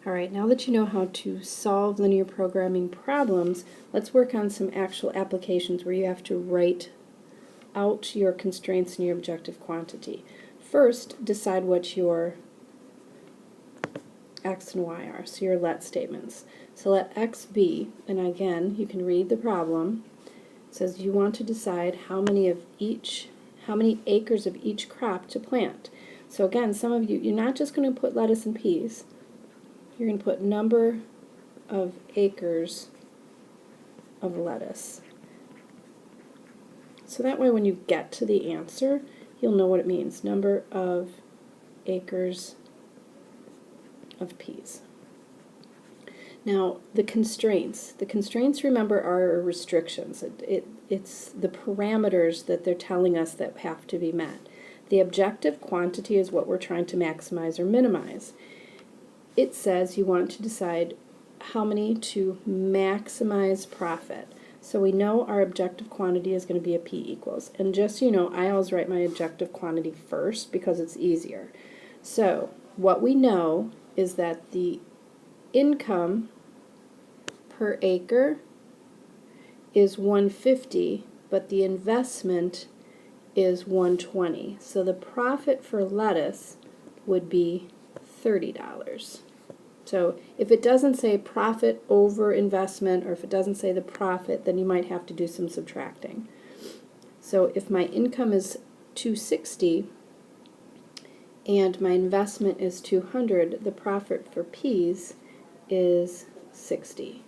Alright, now that you know how to solve linear programming problems, let's work on some actual applications where you have to write out your constraints and your objective quantity. First, decide what your x and y are, so your let statements. So let x be, and again, you can read the problem. It says you want to decide how many acres of each crop to plant. So again, some of you, you're not just going to put lettuce and peas. You're going to put number of acres of lettuce. So that way when you get to the answer, you'll know what it means. Number of acres of peas. Now, the constraints. The constraints, remember, are restrictions. It's the parameters that they're telling us that have to be met. The objective quantity is what we're trying to maximize or minimize. It says you want to decide how many to maximize profit. So we know our objective quantity is going to be a P equals. And just so you know, I always write my objective quantity first because it's easier. So what we know is that the income per acre is 150, but the investment is 120. So the profit for lettuce would be $30. So if it doesn't say profit over investment, or if it doesn't say the profit, then you might have to do some subtracting. So if my income is 260 and my investment is 200, the profit for peas is 60.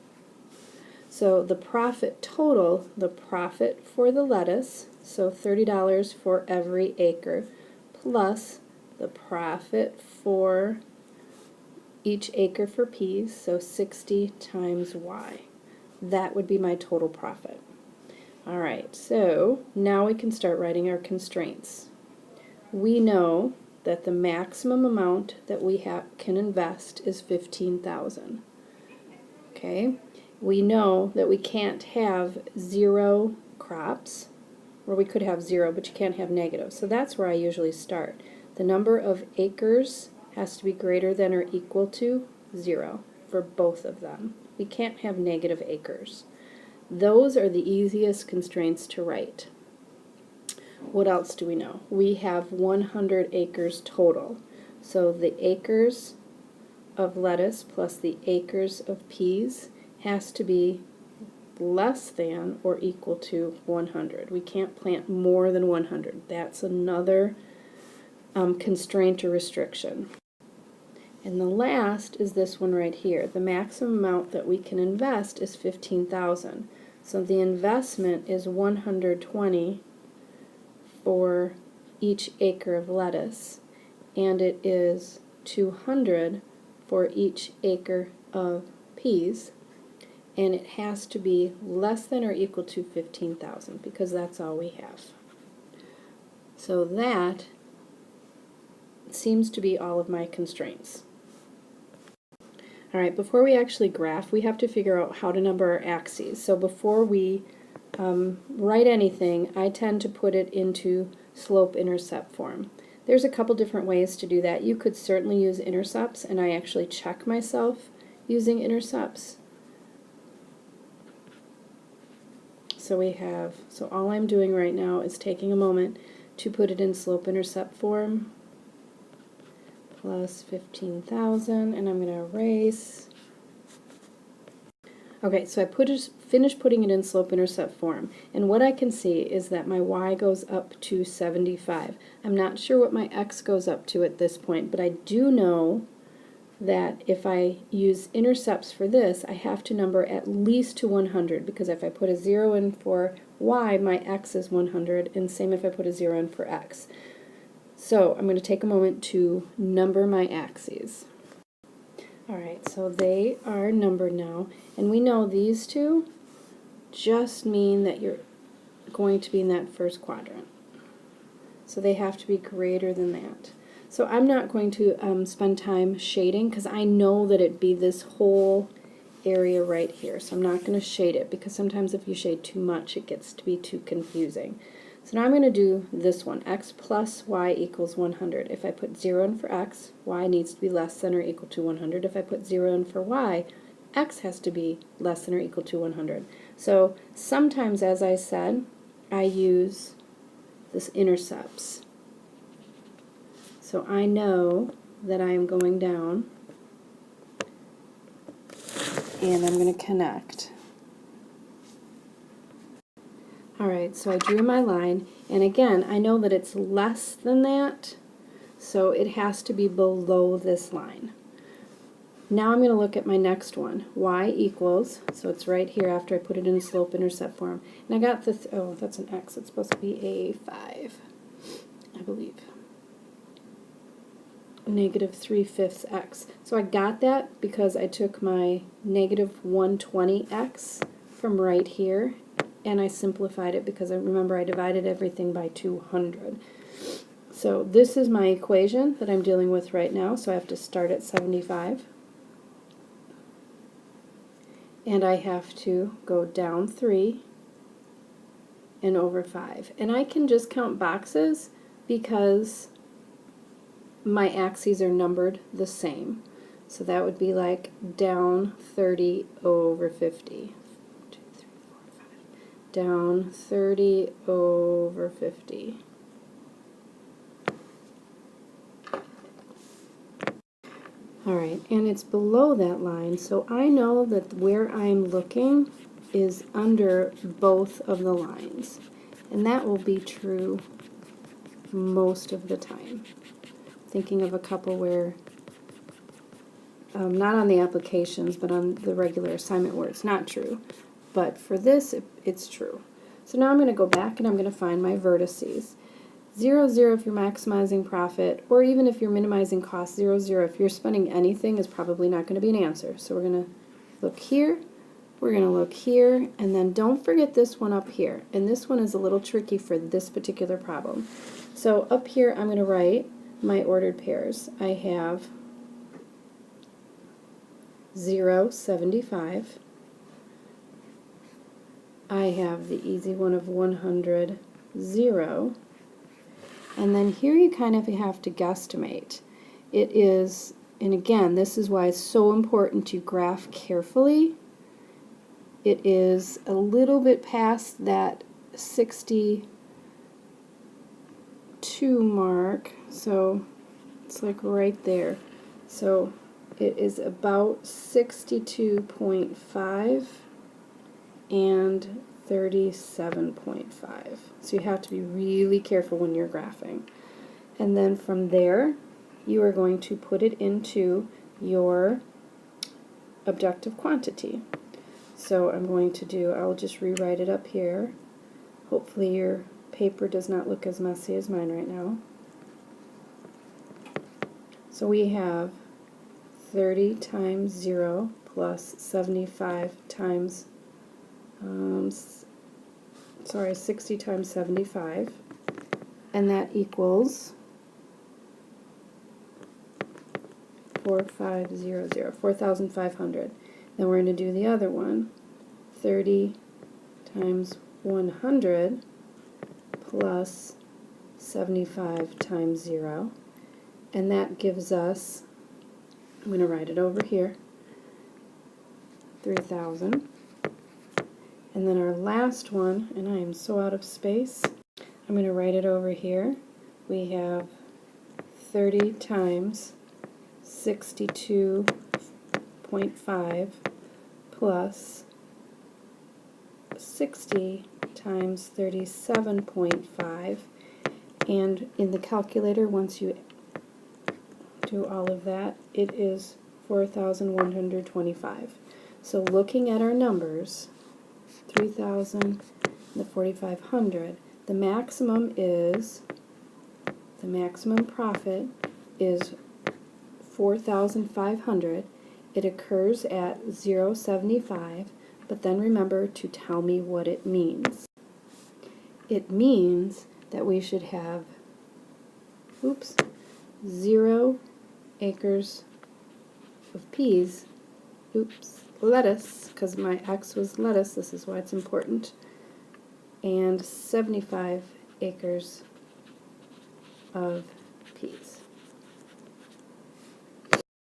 So the profit total, the profit for the lettuce, so $30 for every acre, plus the profit for each acre for peas, so 60 times y. That would be my total profit. Alright, so now we can start writing our constraints. We know that the maximum amount that we can invest is $15,000. Okay, we know that we can't have zero crops, or we could have zero, but you can't have negative. So that's where I usually start. The number of acres has to be greater than or equal to 0 for both of them. We can't have negative acres. Those are the easiest constraints to write. What else do we know? We have 100 acres total. So the acres of lettuce plus the acres of peas has to be less than or equal to 100. We can't plant more than 100. That's another constraint or restriction. And the last is this one right here. The maximum amount that we can invest is $15,000. So the investment is 120 for each acre of lettuce, and it is 200 for each acre of peas, and it has to be less than or equal to 15,000 because that's all we have. So that seems to be all of my constraints. Alright, before we actually graph, we have to figure out how to number our axes. So before we write anything, I tend to put it into slope-intercept form. There's a couple different ways to do that. You could certainly use intercepts, and I actually check myself using intercepts. So all I'm doing right now is taking a moment to put it in slope-intercept form. Plus 15,000, and I'm going to erase. Okay, so I finished putting it in slope-intercept form, and what I can see is that my y goes up to 75. I'm not sure what my x goes up to at this point, but I do know that if I use intercepts for this, I have to number at least to 100, because if I put a 0 in for y, my x is 100, and same if I put a 0 in for x. So I'm going to take a moment to number my axes. Alright, so they are numbered now, and we know these two just mean that you're going to be in that first quadrant. So they have to be greater than that. So I'm not going to spend time shading because I know that it'd be this whole area right here. So I'm not going to shade it because sometimes if you shade too much it gets to be too confusing. So now I'm going to do this one, x plus y equals 100. If I put 0 in for x, y needs to be less than or equal to 100. If I put 0 in for y, x has to be less than or equal to 100. So sometimes, as I said, I use this intercepts. So I know that I am going down and I'm going to connect. Alright, so I drew my line, and again, I know that it's less than that, so it has to be below this line. Now I'm going to look at my next one, y equals, so it's right here after I put it in slope-intercept form. And I got this, oh, that's an x, it's supposed to be a 5, I believe. Negative 3/5 x. So I got that because I took my negative 120x from right here, and I simplified it because I remember I divided everything by 200. So this is my equation that I'm dealing with right now, so I have to start at 75. And I have to go down 3 and over 5. And I can just count boxes because my axes are numbered the same. So that would be like down 30 over 50. 2, 3, 4, 5. Down 30 over 50. Alright, and it's below that line, so I know that where I'm looking is under both of the lines. And that will be true most of the time. Thinking of a couple where, not on the applications, but on the regular assignment where it's not true. But for this, it's true. So now I'm going to go back and I'm going to find my vertices. 0, 0 if you're maximizing profit, or even if you're minimizing cost, 0, 0 if you're spending anything is probably not going to be an answer. So we're going to look here, we're going to look here, and then don't forget this one up here. And this one is a little tricky for this particular problem. So up here I'm going to write my ordered pairs. I have 0, 75. I have the easy one of 100, 0. And then here you kind of have to guesstimate. It is, and again, this is why it's so important to graph carefully. It is a little bit past that 62 mark, so it's like right there. So it is about 62.5 and 37.5. So you have to be really careful when you're graphing. And then from there, you are going to put it into your objective quantity. So I'm going to do, I'll just rewrite it up here. Hopefully your paper does not look as messy as mine right now. So we have 30 times 0 plus 75 times 60 times 75, and that equals 4,500. Then we're going to do the other one, 30 times 100 plus 75 times 0, and that gives us, I'm going to write it over here, 3,000. And then our last one, and I am so out of space, I'm going to write it over here. We have 30 times 62.5 plus 60 times 37.5. And in the calculator, once you do all of that, it is 4,125. So looking at our numbers, 3,000 and the 4,500, the maximum profit is 4,500. It occurs at 0.75, but then remember to tell me what it means. It means that we should have 0 acres of peas, lettuce, because my X was lettuce, this is why it's important, and 75 acres of peas.